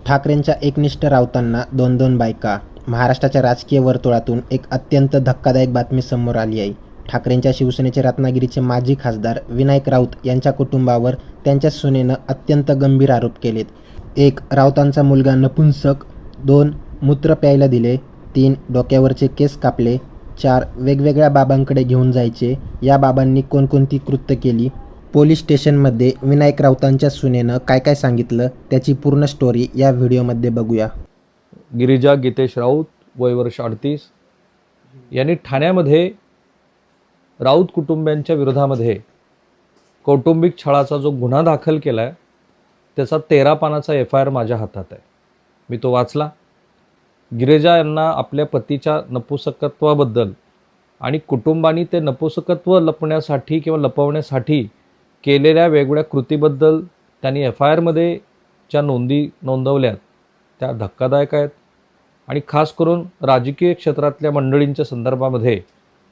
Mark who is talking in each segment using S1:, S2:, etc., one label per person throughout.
S1: ठाकरेंच्या एकनिष्ठ राऊतांना दोन दोन बायका. महाराष्ट्राच्या राजकीय वर्तुळातून एक अत्यंत धक्कादायक बातमी समोर आली आहे. ठाकरेंच्या शिवसेनेचे रत्नागिरीचे माजी खासदार विनायक राऊत यांच्या कुटुंबावर त्यांच्या सुनेनं अत्यंत गंभीर आरोप केलेत. 1. राऊतांचा मुलगा नपुंसक. 2. मूत्र प्यायला दिले. 3. डोक्यावरचे केस कापले. 4. वेगवेगळ्या बाबांकडे घेऊन जायचे. या बाबांनी कोणकोणती कृत्य केली? पोलीस स्टेशनमध्ये विनायक राऊतांच्या सुनेनं काय काय सांगितलं, त्याची पूर्ण स्टोरी या व्हिडिओमध्ये बघूया.
S2: गिरिजा गीतेश राऊत, वय वर्ष 38, यांनी ठाण्यामध्ये राऊत कुटुंबियांच्या विरोधामध्ये कौटुंबिक छळाचा जो गुन्हा दाखल केला आहे त्याचा 13 पानाचा FIR माझ्या हातात आहे. मी तो वाचला. गिरिजा यांना आपल्या पतीच्या नपुंसकत्वाबद्दल आणि कुटुंबानी ते नपुंसकत्व लपण्यासाठी किंवा लपवण्यासाठी केलेल्या वेगवेगळ्या कृतीबद्दल त्यांनी FIR मध्ये ज्या नोंदी नोंदवल्यात त्या धक्कादायक आहेत. आणि खास करून राजकीय क्षेत्रातल्या मंडळींच्या संदर्भामध्ये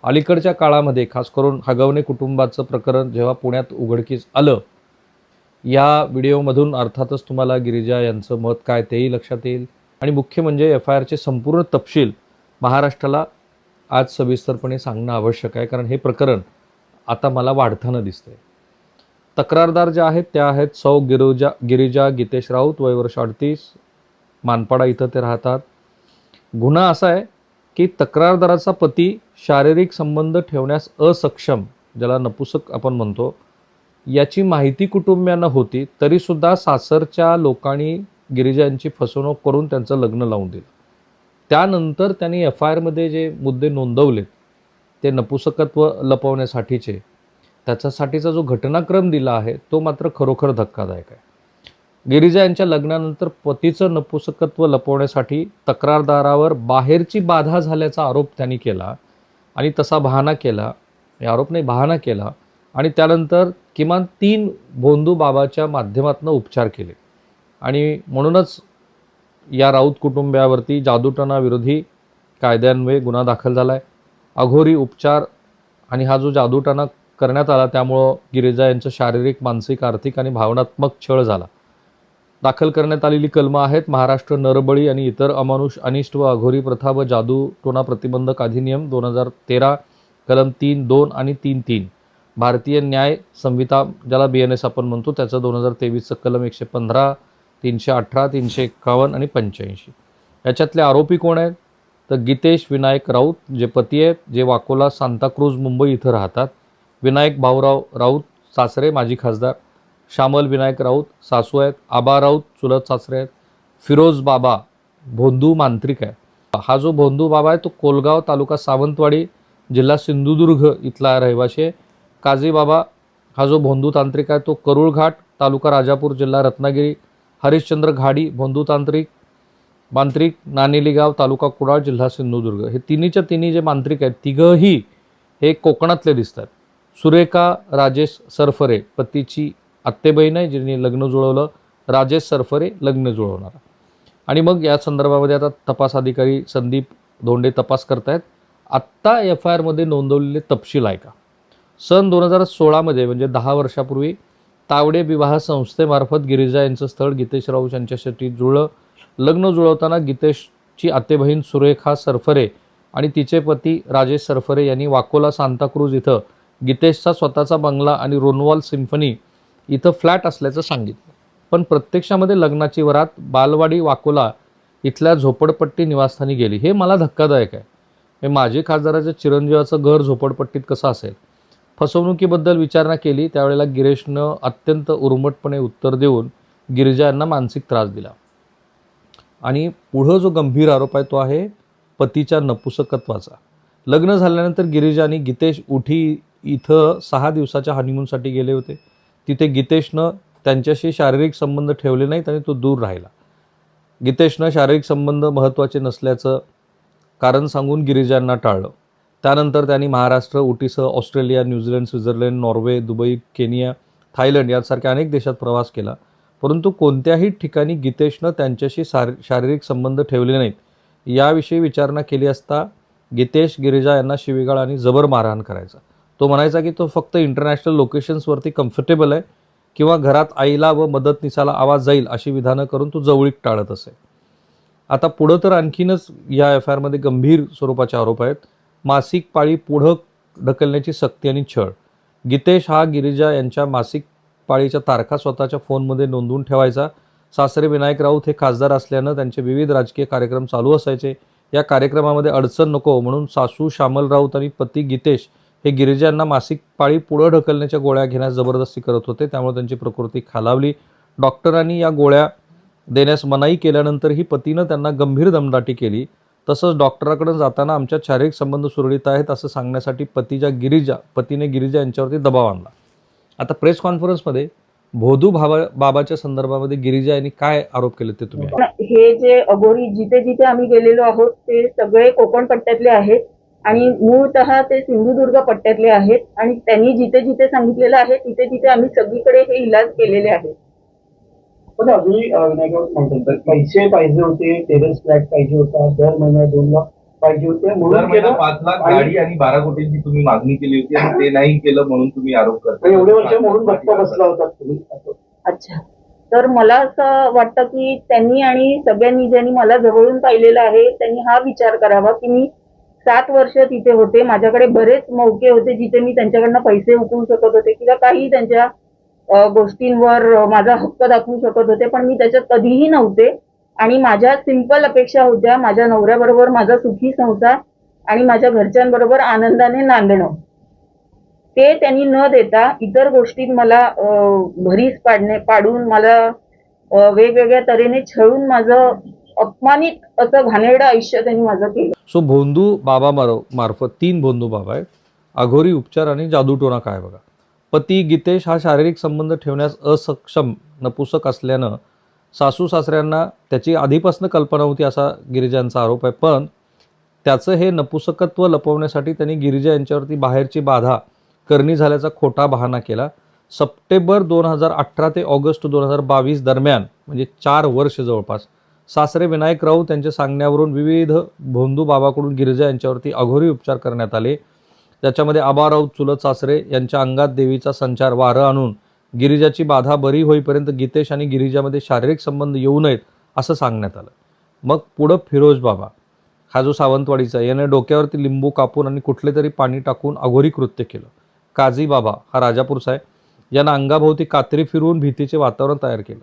S2: अलीकडच्या काळामध्ये खास करून हगवणे कुटुंबाचं प्रकरण जेव्हा पुण्यात उघडकीस आलं, या व्हिडिओमधून अर्थातच तुम्हाला गिरिजा यांचं मत काय तेही लक्षात येईल. आणि मुख्य म्हणजे FIRचे संपूर्ण तपशील महाराष्ट्राला आज सविस्तरपणे सांगणं आवश्यक आहे, कारण हे प्रकरण आता मला वाढताना दिसतंय. तक्रारदार ज्या आहेत त्या आहेत सौ गिरिजा गीतेश राऊत, वय वर्ष 38, मानपाडा इथं ते राहतात. गुन्हा असा आहे की तक्रारदाराचा पती शारीरिक संबंध ठेवण्यास असक्षम, ज्याला नपुंसक आपण म्हणतो, याची माहिती कुटुंबियांना होती, तरीसुद्धा सासरच्या लोकांनी गिरिजा यांची फसवणूक करून त्यांचं लग्न लावून दिलं. त्यानंतर त्यांनी FIR मध्ये जे मुद्दे नोंदवलेत ते नपुंसकत्व लपवण्यासाठीचे, त्याच्यासाठीचा जो घटनाक्रम दिला आहे तो मात्र खरोखर धक्कादायक आहे. गिरिजा यांच्या लग्नानंतर पतीचं नपुंसकत्व लपवण्यासाठी तक्रारदारावर बाहेरची बाधा झाल्याचा आरोप त्यांनी केला आणि तसा बहाणा केला, आरोप नाही बहाणा केला, आणि त्यानंतर किमान 3 भोंदू बाबाच्या माध्यमातून उपचार केले. आणि म्हणूनच या राऊत कुटुंबियावरती जादूटोणा विरोधी कायद्यान्वये गुन्हा दाखल झाला आहे. अघोरी उपचार आणि हा जो जादूटोणा करण्यात आला त्यामुळं गिरिजा यांचं शारीरिक, मानसिक, आर्थिक आणि भावनात्मक छळ झाला. दाखल करण्यात आलेली कलमं आहेत महाराष्ट्र नरबळी आणि इतर अमानुष, अनिष्ट व अघोरी प्रथा व जादूटोणा प्रतिबंधक अधिनियम 2013, कलम 3(2) आणि 3(3), भारतीय न्याय संहिता ज्याला BNS आपण म्हणतो त्याचं 2023चं कलम 115, 318, 351 आणि 85. याच्यातले आरोपी कोण आहेत तर गीतेश विनायक राऊत जे पती आहेत, जे वाकोला सांताक्रूज मुंबई इथं राहतात. विनायक भाऊराव राऊत सासरे माजी खासदार. श्यामल विनायक राऊत सासू आहेत. आबा राऊत चुलत सासरे आहेत. फिरोज बाबा भोंदू मांत्रिक आहे. हा जो भोंदू बाबा आहे तो कोलगाव तालुका सावंतवाडी जिल्हा सिंधुदुर्ग इथला रहिवासी आहे. काझी बाबा हा जो भोंदू तांत्रिक आहे तो करुळघाट तालुका राजापूर जिल्हा रत्नागिरी. हरिश्चंद्र घाडी भोंदू मांत्रिक नानेलीगाव तालुका कुडाळ जिल्हा सिंधुदुर्ग. हे तिन्हीच्या तिन्ही जे मांत्रिक आहेत तिघंही हे कोकणातले दिसतात. सुरेखा राजेश सरफरे पतीची आत्तेबहीण आहे जिने लग्न जुळवलं. राजेश सरफरे लग्न जुळवणारा. आणि मग या संदर्भामध्ये आता तपास अधिकारी संदीप धोंडे तपास करतायत. आत्ता FIR मध्ये नोंदवलेले तपशील आहे का, सन 2016 मध्ये म्हणजे 10 वर्षापूर्वी तावडे विवाह संस्थेमार्फत गिरिजा यांचं स्थळ गीतेश राऊत यांच्यासाठी जुळलं. लग्न जुळवताना गीतेशची आत्तेबहीण सुरेखा सरफरे आणि तिचे पती राजेश सरफरे यांनी वाकोला सांताक्रूज इथं गीतेशचा स्वतःचा बंगला आणि रोनवॉल सिम्फनी इथं फ्लॅट असल्याचं सांगितलं. पण प्रत्यक्षामध्ये लग्नाची वरात बालवाडी वाकोला इथल्या झोपडपट्टी निवासस्थानी गेली. हे मला धक्कादायक आहे. हे माजी खासदाराच्या चिरंजीवाचं घर झोपडपट्टीत कसं असेल? फसवणुकीबद्दल विचारणा केली त्यावेळेला गिरीशनं अत्यंत उर्मटपणे उत्तर देऊन गिरिजा यांना मानसिक त्रास दिला. आणि पुढं जो गंभीर आरोप आहे तो आहे पतीच्या नपुंसकत्वाचा. लग्न झाल्यानंतर गिरिजा आणि गीतेश उठी इथं 6 दिवसाच्या हनीमूनसाठी गेले होते. तिथे गीतेशनं त्यांच्याशी शारीरिक संबंध ठेवले नाहीत आणि तो दूर राहिला. गीतेशनं शारीरिक संबंध महत्त्वाचे नसल्याचं कारण सांगून गिरिजांना टाळलं. त्यानंतर त्यांनी महाराष्ट्र, उटीसह Australia, New Zealand, Switzerland, Norway, Dubai, Kenya, Thailand यासारख्या अनेक देशात प्रवास केला. परंतु कोणत्याही ठिकाणी गीतेशनं त्यांच्याशी शारीरिक संबंध ठेवले नाहीत. याविषयी विचारणा केली असता गीतेश गिरिजा यांना शिवीगाळ आणि जबर मारहाण करायचा. तो म्हणायचा की तो फक्त इंटरनॅशनल लोकेशन्सवरती कम्फर्टेबल आहे, किंवा घरात आईला व मदतनीसाला आवाज जाईल अशी विधानं करून तो जवळीक टाळत असे. आता पुढं तर आणखीनच या एफ आय आरमध्ये गंभीर स्वरूपाचे आरोप आहेत. मासिक पाळी पुढं ढकलण्याची सक्ती आणि छळ. गीतेश हा गिरिजा यांच्या मासिक पाळीच्या तारखा स्वतःच्या फोनमध्ये नोंदवून ठेवायचा. सासरे विनायक राऊत हे खासदार असल्यानं त्यांचे विविध राजकीय कार्यक्रम चालू असायचे. या कार्यक्रमामध्ये अडचण नको म्हणून सासू श्यामल राऊत आणि पती गीतेश हे गिरिजा यांना मासिक पाळी पुढं ढकलण्याच्या गोळ्या घेण्यास जबरदस्ती करत होते. त्यामुळे त्यांची प्रकृती खालावली. डॉक्टरांनी या गोळ्या देण्यास मनाई केल्यानंतरही पतीनं त्यांना गंभीर दमदाटी केली. तसंच डॉक्टराकडे जाताना आमच्या शारीरिक संबंध सुरळीत आहेत असं सांगण्यासाठी पतीने गिरिजा यांच्यावरती दबाव आणला. आता प्रेस कॉन्फरन्समध्ये भोदू बाबाच्या संदर्भामध्ये गिरिजा यांनी काय आरोप केले ते तुम्ही ऐका.
S3: हे जे अघोरी जिथे जिथे आम्ही गेलेलो आहोत ते सगळे कोकण पट्ट्यातले आहेत आणि मूळतः ते सिंधुदुर्ग पट्ट्यातले आहेत आणि त्यांनी जिथे जिथे सांगितलेलं आहे तिथे तिथे आम्ही सगळीकडे हे इलाज केलेले आहेत.
S4: पण अजूनही विनायक राऊत म्हणतात पैसे पाहिजे होते, टेरेस फ्लॅट पाहिजे होता, दर महिन्यात 2 लाख पाहिजे होते
S5: दर
S4: म्हणून
S5: महिना
S4: केलं.
S5: 5 लाख गाडी आणि 12 कोटींची तुम्ही मागणी केली होती आणि ते नाही केलं म्हणून तुम्ही आरोप करता.
S4: आणि एवढे वर्ष म्हणून गप्प बसला होता तुम्ही असं.
S3: अच्छा, तर मला असं वाटतं की त्यांनी आणि सगळ्यांनी ज्यांनी मला जवळून पाहिलेलं आहे त्यांनी हा विचार करावा की मी 7 वर्ष तिथे होते. माझ्याकडे बरेच मौके होते जिथे मी त्यांच्याकडनं पैसे उकळू शकत होते किंवा काही त्यांच्या गोष्टींवर माझा हक्क दाखवू शकत होते, पण मी त्याच्यात कधीही नव्हते. आणि माझ्या सिंपल अपेक्षा होत्या माझ्या नवऱ्याबरोबर माझा सुखी संसार आणि माझ्या घरच्यांबरोबर आनंदाने नांदणं. ते त्यांनी न देता इतर गोष्टीत मला भरीस पाडून मला वेगवेगळ्या तऱ्हेने छळून माझं अपमानित असं घाणेरडं आयुष्य त्यांनी माझं केलं.
S2: सो भोंदू बाबा मार्फत 3 भोंदू बाबा आहेत. अघोरी उपचार आणि जादूटोणा काय बघा. पती गीतेश हा शारीरिक संबंध ठेवण्यास असक्षम नपुसक असल्यानं सासू सासऱ्यांना त्याची आधीपासून कल्पना होती असा गिरिजांचा आरोप आहे. पण त्याचं हे नपुसकत्व लपवण्यासाठी त्यांनी गिरिजा यांच्यावरती बाहेरची बाधा करणी झाल्याचा खोटा बहाणा केला. सप्टेंबर 2018 ते ऑगस्ट 2022 दरम्यान म्हणजे 4 वर्ष जवळपास सासरे विनायक राऊत यांच्या सांगण्यावरून विविध भोंदू बाबाकडून गिरिजा यांच्यावरती अघोरी उपचार करण्यात आले. त्याच्यामध्ये आबा राऊत चुलत सासरे यांच्या अंगात देवीचा संचार वारं आणून गिरिजाची बाधा बरी होईपर्यंत गीतेश आणि गिरिजामध्ये शारीरिक संबंध येऊ नयेत असं सांगण्यात आलं. मग पुढं फिरोज बाबा हा जो सावंतवाडीचा याने डोक्यावरती लिंबू कापून आणि कुठले तरी पाणी टाकून अघोरी कृत्य केलं. काझी बाबा हा राजापूरचा आहे. यानं अंगाभोवती कात्री फिरवून भीतीचे वातावरण तयार केलं.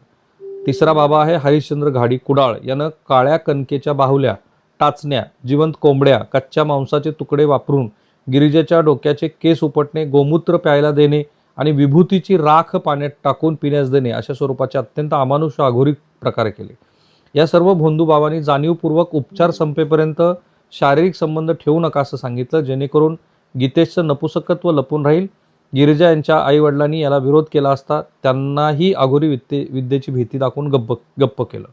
S2: तिसरा बाबा आहे हरिश्चंद्र घाडी कुडाळ. यानं काळ्या कणकेच्या बाहुल्या, टाचण्या, जिवंत कोंबड्या, कच्च्या मांसाचे तुकडे वापरून गिरिजेच्या डोक्याचे केस उपटणे, गोमूत्र प्यायला देणे आणि विभूतीची राख पाण्यात टाकून पिण्यास देणे अशा स्वरूपाचे अत्यंत अमानुष अघोरी प्रकार केले. या सर्व भोंदू बाबांनी जाणीवपूर्वक उपचार संपेपर्यंत शारीरिक संबंध ठेवू नका असं सांगितलं, जेणेकरून गीतेशचं नपुसकत्व लपून राहील. गिरिजा यांच्या आईवडिलांनी याला विरोध केला असता त्यांनाही अघोरी विद्येची भीती दाखवून गप्प केलं.